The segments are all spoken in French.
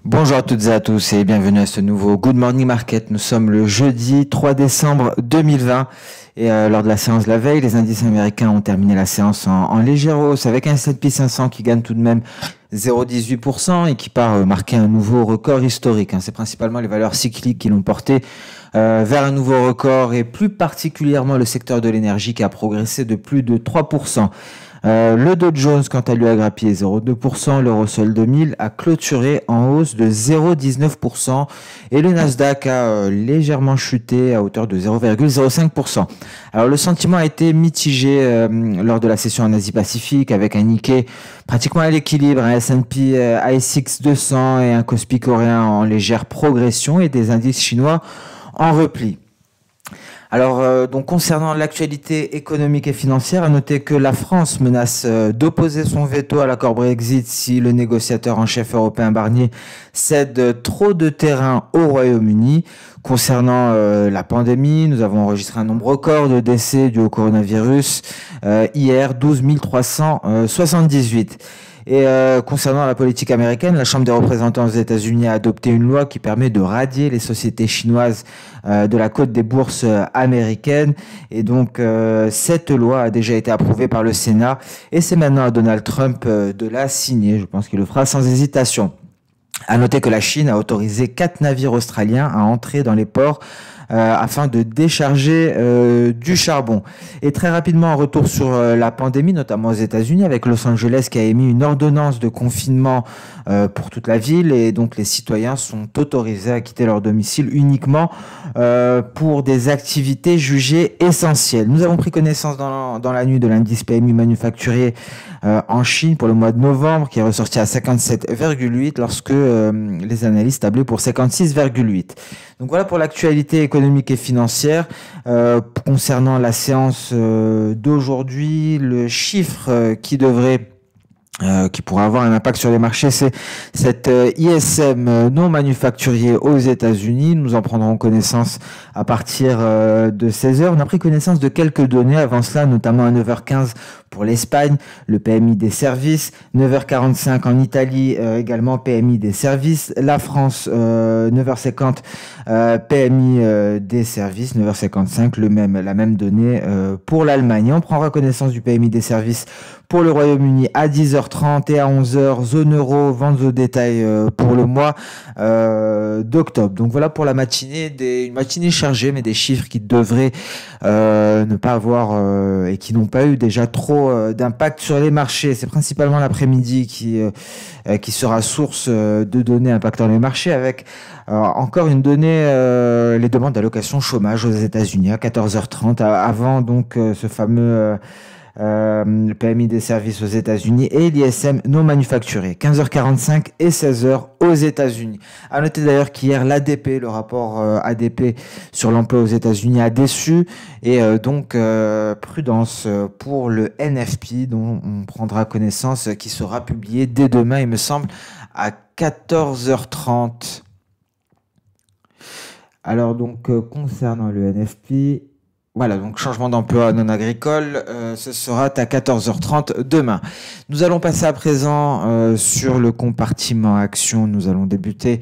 Bonjour à toutes et à tous et bienvenue à ce nouveau Good Morning Market. Nous sommes le jeudi 3 décembre 2020 et lors de la séance de la veille, les indices américains ont terminé la séance en légère hausse avec un S&P 500 qui gagne tout de même 0,18% et qui part marquer un nouveau record historique. C'est principalement les valeurs cycliques qui l'ont porté vers un nouveau record et plus particulièrement le secteur de l'énergie qui a progressé de plus de 3%. Le Dow Jones, quant à lui, a grappillé 0,2%. Le Russell 2000 a clôturé en hausse de 0,19%. Et le Nasdaq a légèrement chuté à hauteur de 0,05%. Alors, le sentiment a été mitigé lors de la session en Asie-Pacifique avec un Nikkei pratiquement à l'équilibre, un S&P ASX 200 et un Kospi coréen en légère progression et des indices chinois en repli. Alors, donc concernant l'actualité économique et financière, à noter que la France menace d'opposer son veto à l'accord Brexit si le négociateur en chef européen Barnier cède trop de terrain au Royaume-Uni. Concernant la pandémie, nous avons enregistré un nombre record de décès dus au coronavirus hier, 12 378. Et concernant la politique américaine, la Chambre des représentants aux États-Unis a adopté une loi qui permet de radier les sociétés chinoises de la cote des bourses américaines. Et donc, cette loi a déjà été approuvée par le Sénat et c'est maintenant à Donald Trump de la signer. Je pense qu'il le fera sans hésitation. À noter que la Chine a autorisé 4 navires australiens à entrer dans les ports afin de décharger du charbon. Et très rapidement, un retour sur la pandémie, notamment aux États-Unis, avec Los Angeles qui a émis une ordonnance de confinement pour toute la ville, et donc les citoyens sont autorisés à quitter leur domicile uniquement pour des activités jugées essentielles. Nous avons pris connaissance dans la nuit de l'indice PMI manufacturier en Chine pour le mois de novembre, qui est ressorti à 57,8 lorsque les analystes tablaient pour 56,8. Donc voilà pour l'actualité économique et financière. Concernant la séance d'aujourd'hui, le chiffre qui pourrait avoir un impact sur les marchés, c'est cette ISM non manufacturier aux États-Unis. Nous en prendrons connaissance à partir de 16h. On a pris connaissance de quelques données avant cela, notamment à 9h15 pour l'Espagne, le PMI des services, 9h45 en Italie, également PMI des services, la France, 9h50 PMI des services, 9h55 la même donnée pour l'Allemagne. On prendra connaissance du PMI des services pour le Royaume-Uni à 10h30 et à 11h, zone euro, ventes au détail pour le mois d'octobre. Donc voilà pour la matinée, une matinée chargée, mais des chiffres qui devraient ne pas avoir et qui n'ont pas eu déjà trop d'impact sur les marchés. C'est principalement l'après-midi qui sera source de données impactant les marchés, avec encore une donnée, les demandes d'allocation chômage aux États-Unis à 14h30, avant donc ce fameux le PMI des services aux États-Unis et l'ISM non manufacturé, 15h45 et 16h aux États-Unis. À noter d'ailleurs qu'hier l'ADP, le rapport ADP sur l'emploi aux États-Unis a déçu, et donc prudence pour le NFP dont on prendra connaissance, qui sera publié dès demain, il me semble, à 14h30. Alors donc concernant le NFP, voilà, donc changement d'emploi non agricole, ce sera à 14h30 demain. Nous allons passer à présent sur le compartiment action. Nous allons débuter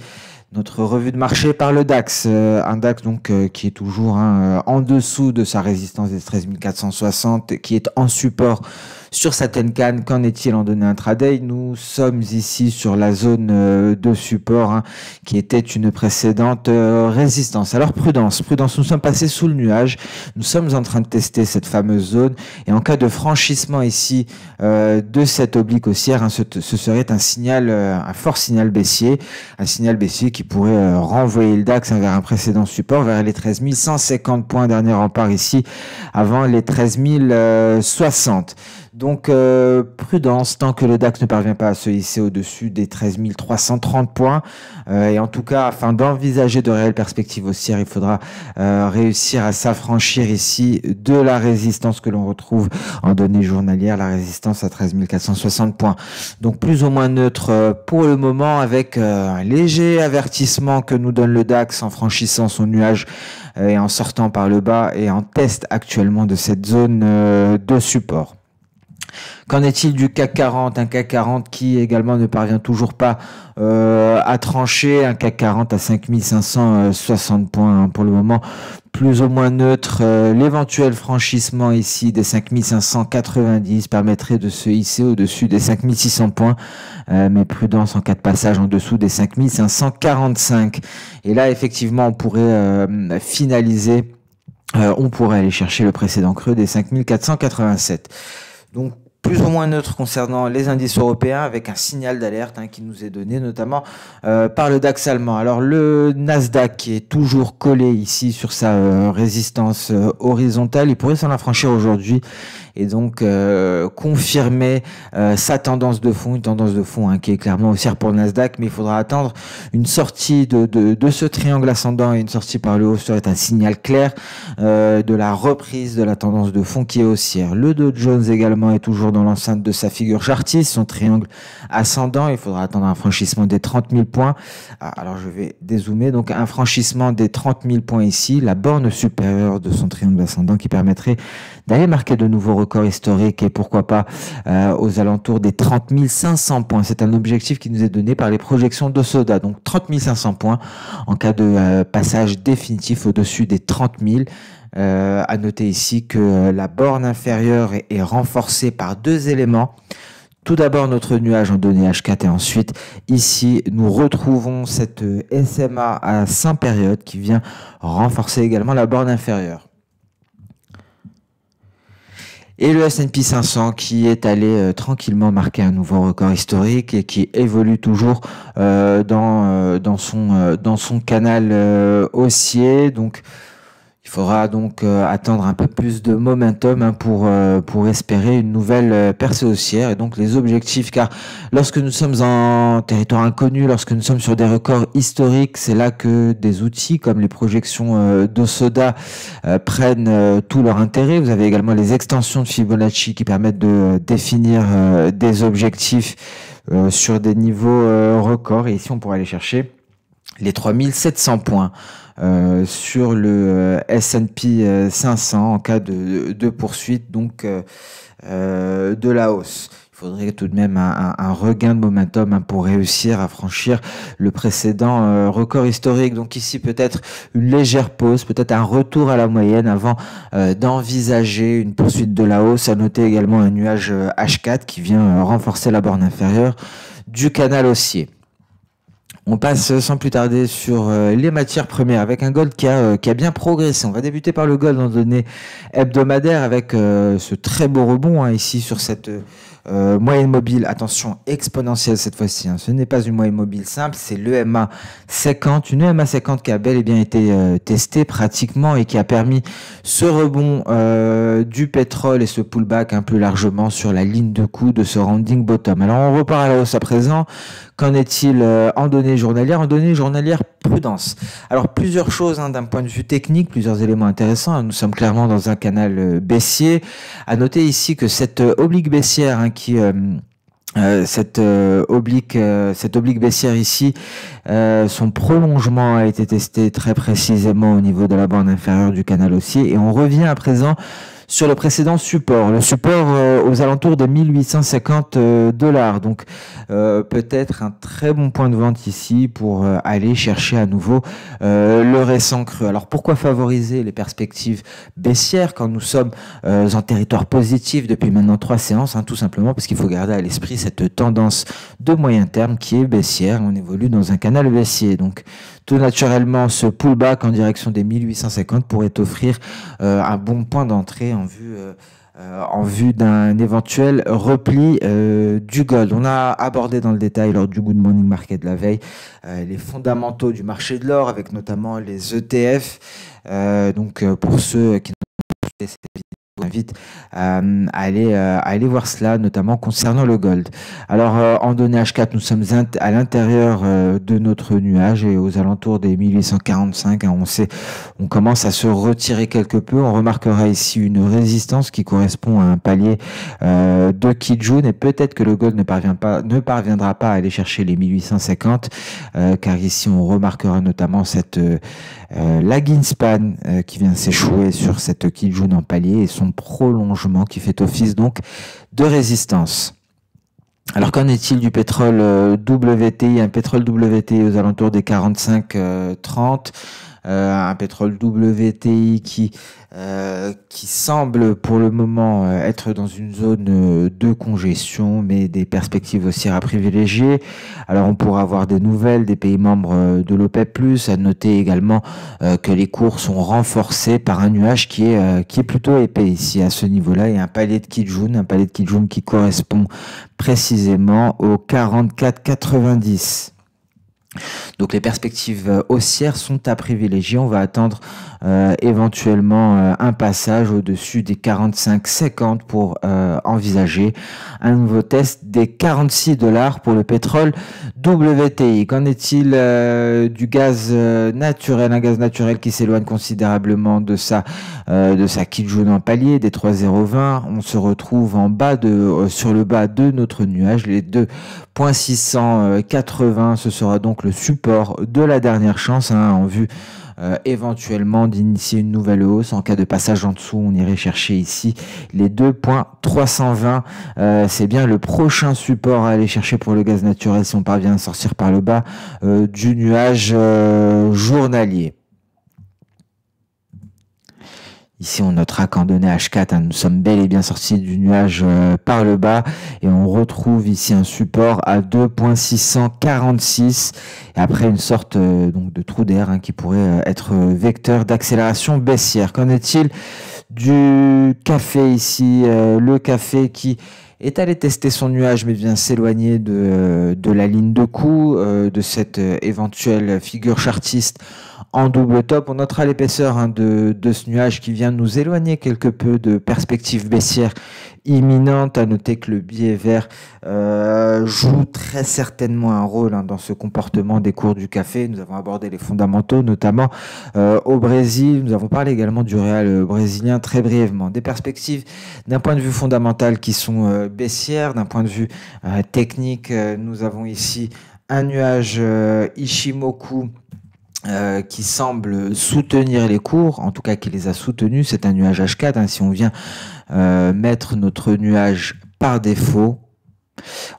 notre revue de marché par le DAX, un DAX donc qui est toujours en dessous de sa résistance des 13 460, qui est en support sur sa Tenkan. Qu'en est-il en données intraday? Nous sommes ici sur la zone de support qui était une précédente résistance. Alors prudence, nous sommes passés sous le nuage, nous sommes en train de tester cette fameuse zone, et en cas de franchissement ici de cette oblique haussière, ce serait un fort signal baissier, qui pourrait renvoyer le DAX vers un précédent support, vers les 13 150 points, dernier rempart ici, avant les 13 060. Donc prudence tant que le DAX ne parvient pas à se hisser au-dessus des 13 330 points. Et en tout cas, afin d'envisager de réelles perspectives haussières, il faudra réussir à s'affranchir ici de la résistance que l'on retrouve en données journalières, la résistance à 13 460 points. Donc plus ou moins neutre pour le moment, avec un léger avertissement que nous donne le DAX en franchissant son nuage et en sortant par le bas et en test actuellement de cette zone de support. Qu'en est-il du CAC 40? Un CAC 40 qui également ne parvient toujours pas à trancher. Un CAC 40 à 5560 points hein, pour le moment, plus ou moins neutre. L'éventuel franchissement ici des 5590 permettrait de se hisser au-dessus des 5600 points. Mais prudence en cas de passage en dessous des 5545. Et là, effectivement, on pourrait finaliser. On pourrait aller chercher le précédent creux des 5487. Donc, plus ou moins neutre concernant les indices européens, avec un signal d'alerte qui nous est donné notamment par le DAX allemand. Alors le Nasdaq qui est toujours collé ici sur sa résistance horizontale, il pourrait s'en affranchir aujourd'hui et donc confirmer sa tendance de fond, une tendance de fond qui est clairement haussière pour le Nasdaq, mais il faudra attendre une sortie de ce triangle ascendant et une sortie par le haut serait un signal clair de la reprise de la tendance de fond qui est haussière. Le Dow Jones également est toujours dans l'enceinte de sa figure chartiste, son triangle ascendant, il faudra attendre un franchissement des 30 000 points. Alors je vais dézoomer, donc un franchissement des 30 000 points ici, la borne supérieure de son triangle ascendant qui permettrait d'aller marquer de nouveaux records historiques et pourquoi pas aux alentours des 30 500 points. C'est un objectif qui nous est donné par les projections de Soda, donc 30 500 points en cas de passage définitif au-dessus des 30 000. À noter ici que la borne inférieure est renforcée par deux éléments. Tout d'abord notre nuage en données H4 et ensuite ici nous retrouvons cette SMA à 5 périodes qui vient renforcer également la borne inférieure. Et le S&P 500 qui est allé tranquillement marquer un nouveau record historique et qui évolue toujours dans son canal haussier. Donc il faudra donc attendre un peu plus de momentum pour espérer une nouvelle percée haussière et donc les objectifs, car lorsque nous sommes en territoire inconnu, lorsque nous sommes sur des records historiques, c'est là que des outils comme les projections de Soda prennent tout leur intérêt. Vous avez également les extensions de Fibonacci qui permettent de définir des objectifs sur des niveaux records et ici on pourrait aller chercher les 3700 points. Sur le S&P 500 en cas de poursuite donc de la hausse. Il faudrait tout de même un regain de momentum pour réussir à franchir le précédent record historique. Donc ici peut-être une légère pause, peut-être un retour à la moyenne avant d'envisager une poursuite de la hausse. À noter également un nuage H4 qui vient renforcer la borne inférieure du canal haussier. On passe sans plus tarder sur les matières premières avec un gold qui a bien progressé. On va débuter par le gold en données hebdomadaires avec ce très beau rebond ici sur cette moyenne mobile. Attention, exponentielle cette fois-ci. Ce n'est pas une moyenne mobile simple, c'est l'EMA 50. Une EMA 50 qui a bel et bien été testée pratiquement et qui a permis ce rebond du pétrole et ce pullback plus largement sur la ligne de coup de ce rounding bottom. Alors on repart à la hausse à présent. Qu'en est-il en données journalières? En données journalières, prudence. Alors plusieurs choses d'un point de vue technique, plusieurs éléments intéressants. Nous sommes clairement dans un canal baissier. À noter ici que cette oblique baissière cette oblique baissière ici, son prolongement a été testé très précisément au niveau de la bande inférieure du canal haussier et on revient à présent sur le précédent support, le support aux alentours de 1850 $. Donc peut-être un très bon point de vente ici pour aller chercher à nouveau le récent creux. Alors pourquoi favoriser les perspectives baissières quand nous sommes en territoire positif depuis maintenant 3 séances, tout simplement parce qu'il faut garder à l'esprit cette tendance de moyen terme qui est baissière. On évolue dans un canal baissier. Donc tout naturellement, ce pullback en direction des 1850 pourrait offrir un bon point d'entrée en vue d'un éventuel repli du gold. On a abordé dans le détail lors du Good Morning Market de la veille les fondamentaux du marché de l'or avec notamment les ETF. Donc pour ceux qui n'ont pas vu cette vidéo, je vous invite à aller voir cela, notamment concernant le gold. Alors en données H4, nous sommes à l'intérieur de notre nuage et aux alentours des 1845. On commence à se retirer quelque peu. On remarquera ici une résistance qui correspond à un palier de Kijun et peut-être que le gold ne parviendra pas à aller chercher les 1850 car ici on remarquera notamment cette la Greenspan qui vient s'échouer sur cette Kijun en palier et son prolongement qui fait office donc de résistance. Alors qu'en est-il du pétrole WTI? Un pétrole WTI aux alentours des 45-30, un pétrole WTI qui semble pour le moment être dans une zone de congestion, mais des perspectives haussières à privilégier. Alors on pourra avoir des nouvelles des pays membres de l'OPEP+, à noter également que les cours sont renforcés par un nuage qui est plutôt épais ici à ce niveau-là, et un palier de Kijun qui correspond précisément au 44,90. Donc les perspectives haussières sont à privilégier. On va attendre éventuellement un passage au-dessus des 45,50 pour envisager un nouveau test des 46$ pour le pétrole WTI. Qu'en est-il du gaz naturel? Un gaz naturel qui s'éloigne considérablement de sa Kijun en palier, des 3,020. On se retrouve en bas sur le bas de notre nuage, les 2,680. Ce sera donc le support de la dernière chance en vue éventuellement d'initier une nouvelle hausse. En cas de passage en dessous, on irait chercher ici les 2,320. C'est bien le prochain support à aller chercher pour le gaz naturel si on parvient à sortir par le bas du nuage journalier. Ici, on notera qu'en données H4, nous sommes bel et bien sortis du nuage par le bas et on retrouve ici un support à 2,646 et après une sorte donc de trou d'air qui pourrait être vecteur d'accélération baissière. Qu'en est-il du café ici? Le café qui est allé tester son nuage mais vient s'éloigner de la ligne de coup, de cette éventuelle figure chartiste en double top. On notera l'épaisseur de ce nuage qui vient nous éloigner quelque peu de perspectives baissières imminentes. À noter que le biais vert joue très certainement un rôle dans ce comportement des cours du café. Nous avons abordé les fondamentaux, notamment au Brésil. Nous avons parlé également du réal brésilien très brièvement. Des perspectives d'un point de vue fondamental qui sont baissières. D'un point de vue technique, nous avons ici un nuage Ishimoku qui semble soutenir les cours, en tout cas qui les a soutenus. C'est un nuage H4. Si on vient mettre notre nuage par défaut,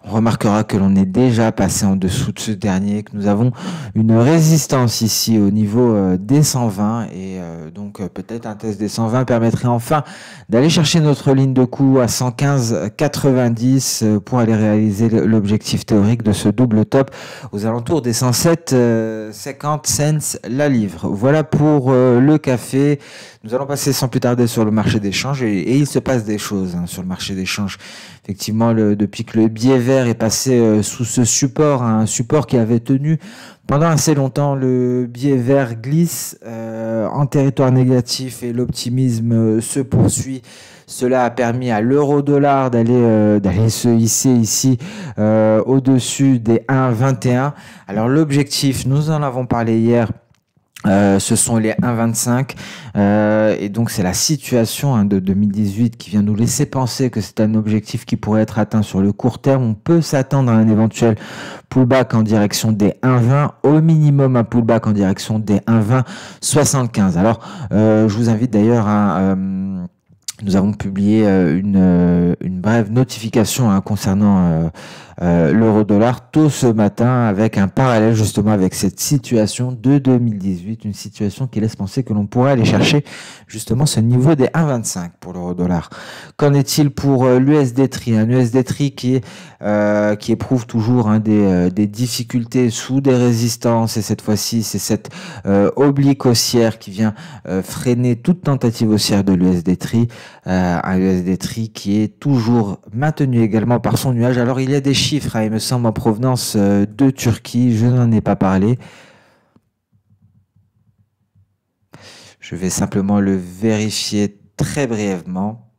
on remarquera que l'on est déjà passé en dessous de ce dernier, que nous avons une résistance ici au niveau des 120 et donc peut-être un test des 120 permettrait enfin d'aller chercher notre ligne de coup à 115,90 pour aller réaliser l'objectif théorique de ce double top aux alentours des 107,50 cents la livre. Voilà pour le café. Nous allons passer sans plus tarder sur le marché des changes et il se passe des choses sur le marché des changes. Effectivement, depuis que le biais vert est passé sous ce support, un support qui avait tenu pendant assez longtemps, le biais vert glisse en territoire négatif et l'optimisme se poursuit. Cela a permis à l'euro-dollar d'aller se hisser ici au-dessus des 1,21. Alors l'objectif, nous en avons parlé hier, ce sont les 1,25 et donc c'est la situation de 2018 qui vient nous laisser penser que c'est un objectif qui pourrait être atteint sur le court terme. On peut s'attendre à un éventuel pullback en direction des 1,20, au minimum un pullback en direction des 1,20,75. Alors je vous invite d'ailleurs à nous avons publié une brève notification concernant l'euro-dollar tôt ce matin avec un parallèle justement avec cette situation de 2018, une situation qui laisse penser que l'on pourrait aller chercher justement ce niveau des 1,25 pour l'euro-dollar. Qu'en est-il pour l'USD-TRI? Un USD-TRI qui éprouve toujours des difficultés sous des résistances et cette fois-ci c'est cette oblique haussière qui vient freiner toute tentative haussière de l'USD-TRI. Un USD-TRI qui est toujours maintenu également par son nuage. Alors il y a des chiffres, il me semble, en provenance de Turquie, je n'en ai pas parlé. Je vais simplement le vérifier très brièvement.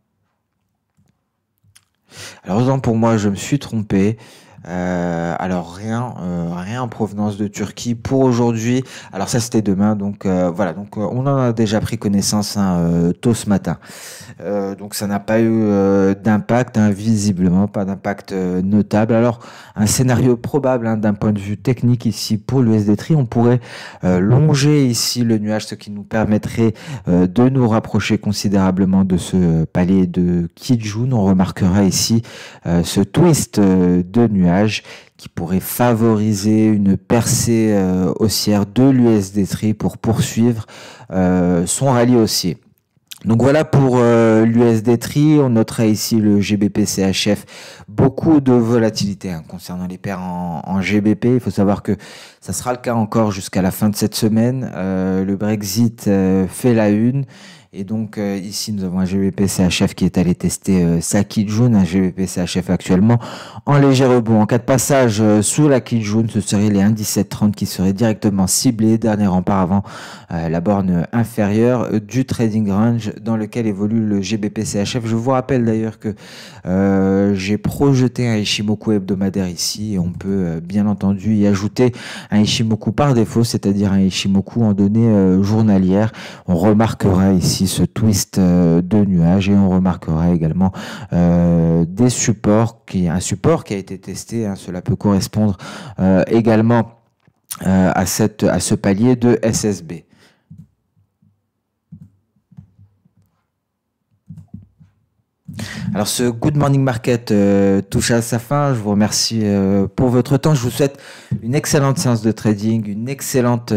Alors autant pour moi, je me suis trompé. Alors rien en provenance de Turquie pour aujourd'hui. Alors ça c'était demain, donc voilà. Donc on en a déjà pris connaissance hein, tôt ce matin. Donc ça n'a pas eu d'impact, hein, visiblement pas d'impact notable. Alors un scénario probable hein, d'un point de vue technique ici pour l'USD-Tree, on pourrait longer ici le nuage, ce qui nous permettrait de nous rapprocher considérablement de ce palier de Kijun. On remarquera ici ce twist de nuage qui pourrait favoriser une percée haussière de l'USD-Tree pour poursuivre son rallye haussier. Donc voilà pour l'USD-Tree. On notera ici le GBP-CHF, beaucoup de volatilité hein, concernant les paires en GBP. Il faut savoir que ça sera le cas encore jusqu'à la fin de cette semaine. Le Brexit fait la une. Et donc ici, nous avons un GBP-CHF qui est allé tester sa Kijun, un GBP-CHF actuellement en léger rebond. En cas de passage sous la Kijun, ce serait les 1,1730 qui seraient directement ciblés, dernier rempart avant la borne inférieure du trading range dans lequel évolue le GBP-CHF. Je vous rappelle d'ailleurs que j'ai projeté un Ichimoku hebdomadaire ici et on peut bien entendu y ajouter un Ichimoku par défaut, c'est-à-dire un Ichimoku en données journalières. On remarquera ici ce twist de nuages et on remarquera également des supports, un support qui a été testé, hein, cela peut correspondre également à ce palier de SSB. Alors ce Good Morning Market touche à sa fin. Je vous remercie pour votre temps. Je vous souhaite une excellente séance de trading, une excellente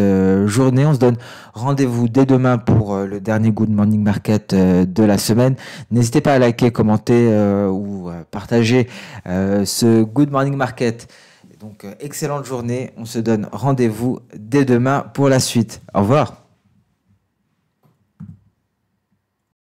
journée. On se donne rendez-vous dès demain pour le dernier Good Morning Market de la semaine. N'hésitez pas à liker, commenter ou partager ce Good Morning Market. Donc excellente journée. On se donne rendez-vous dès demain pour la suite. Au revoir.